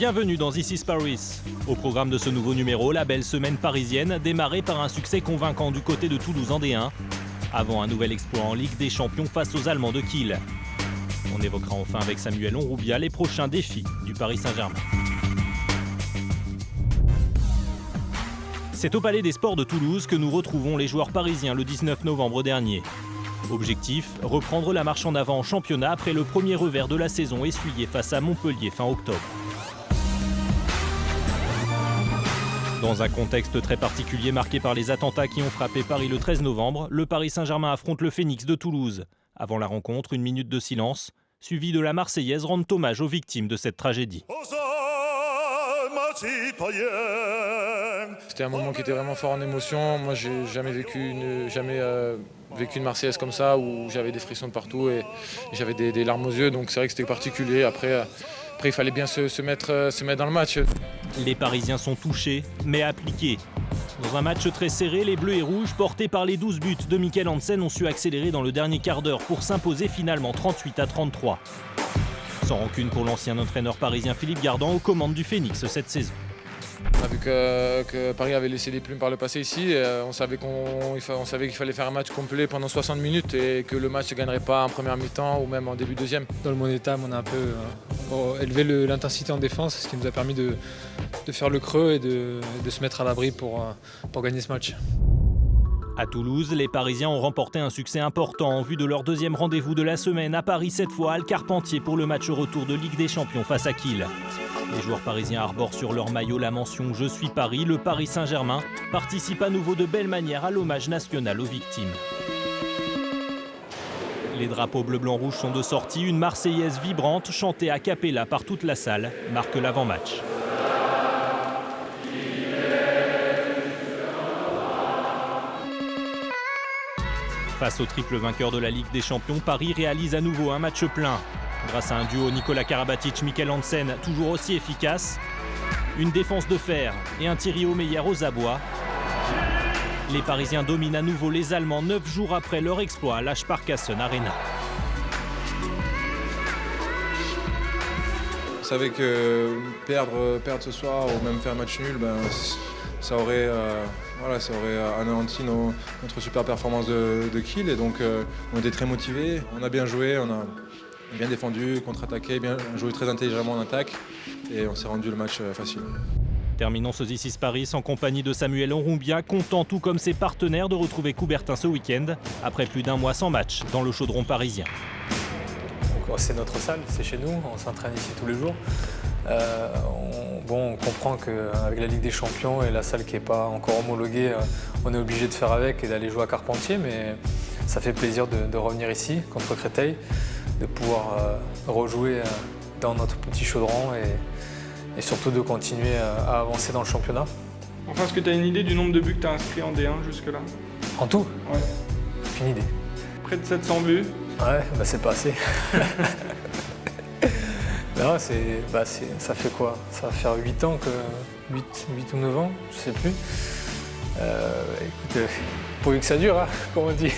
bienvenue dans This is Paris. Au programme de ce nouveau numéro, la belle semaine parisienne, démarrée par un succès convaincant du côté de Toulouse en D1, avant un nouvel exploit en Ligue des Champions face aux Allemands de Kiel. On évoquera enfin avec Samuel Onroubia les prochains défis du Paris Saint-Germain. C'est au Palais des Sports de Toulouse que nous retrouvons les joueurs parisiens le 19 novembre dernier. Objectif, reprendre la marche en avant en championnat après le premier revers de la saison essuyé face à Montpellier fin octobre. Dans un contexte très particulier marqué par les attentats qui ont frappé Paris le 13 novembre, le Paris Saint-Germain affronte le Phénix de Toulouse. Avant la rencontre, une minute de silence, suivie de la Marseillaise rend hommage aux victimes de cette tragédie. C'était un moment qui était vraiment fort en émotion. Moi, j'ai jamais vécu une Marseillaise comme ça, où j'avais des frissons de partout et j'avais des larmes aux yeux. Donc c'est vrai que c'était particulier. Après, il fallait bien se mettre dans le match. Les Parisiens sont touchés, mais appliqués. Dans un match très serré, les Bleus et Rouges, portés par les 12 buts de Mikkel Hansen, ont su accélérer dans le dernier quart d'heure pour s'imposer finalement 38-33. Sans rancune pour l'ancien entraîneur parisien Philippe Gardan aux commandes du Phénix cette saison. On a vu que Paris avait laissé les plumes par le passé ici. On savait qu'il fallait faire un match complet pendant 60 minutes et que le match ne se gagnerait pas en première mi-temps ou même en début deuxième. Dans le Money Time, on a un peu élevé l'intensité en défense, ce qui nous a permis de faire le creux et de se mettre à l'abri pour gagner ce match. À Toulouse, les Parisiens ont remporté un succès important en vue de leur deuxième rendez-vous de la semaine à Paris, cette fois à Carpentier pour le match retour de Ligue des Champions face à Kiel. Les joueurs parisiens arborent sur leur maillot la mention « Je suis Paris ». Le Paris Saint-Germain participe à nouveau de belle manière à l'hommage national aux victimes. Les drapeaux bleu-blanc-rouge sont de sortie. Une Marseillaise vibrante, chantée a cappella par toute la salle, marque l'avant-match. Face au triple vainqueur de la Ligue des Champions, Paris réalise à nouveau un match plein. Grâce à un duo Nikola Karabatic-Mikkel Hansen toujours aussi efficace, une défense de fer et un Thierry Omeyer aux abois, les Parisiens dominent à nouveau les Allemands 9 jours après leur exploit à la Sparkassen Arena. On savait que perdre ce soir ou même faire match nul, ça aurait anéanti notre super performance de Kiel. Et donc on était très motivés, on a bien joué, on a bien défendu, contre-attaqué, bien joué très intelligemment en attaque et on s'est rendu le match facile. Terminons ce This is Paris en compagnie de Samuel Onroubia, content tout comme ses partenaires de retrouver Coubertin ce week-end, après plus d'un mois sans match dans le chaudron parisien. C'est notre salle, c'est chez nous, on s'entraîne ici tous les jours. On comprend qu'avec la Ligue des Champions et la salle qui n'est pas encore homologuée, on est obligé de faire avec et d'aller jouer à Carpentier, mais ça fait plaisir de revenir ici contre Créteil, de pouvoir rejouer dans notre petit chaudron et surtout de continuer à avancer dans le championnat. Enfin, est-ce que tu as une idée du nombre de buts que tu as inscrits en D1 jusque-là? En tout? Ouais. Aucune idée. Près de 700 buts? Ouais, c'est pas assez. Non, ça fait quoi? Ça va faire 8 ans, 8 ou 9 ans, je sais plus. Écoute, pourvu que ça dure, hein, comme on dit.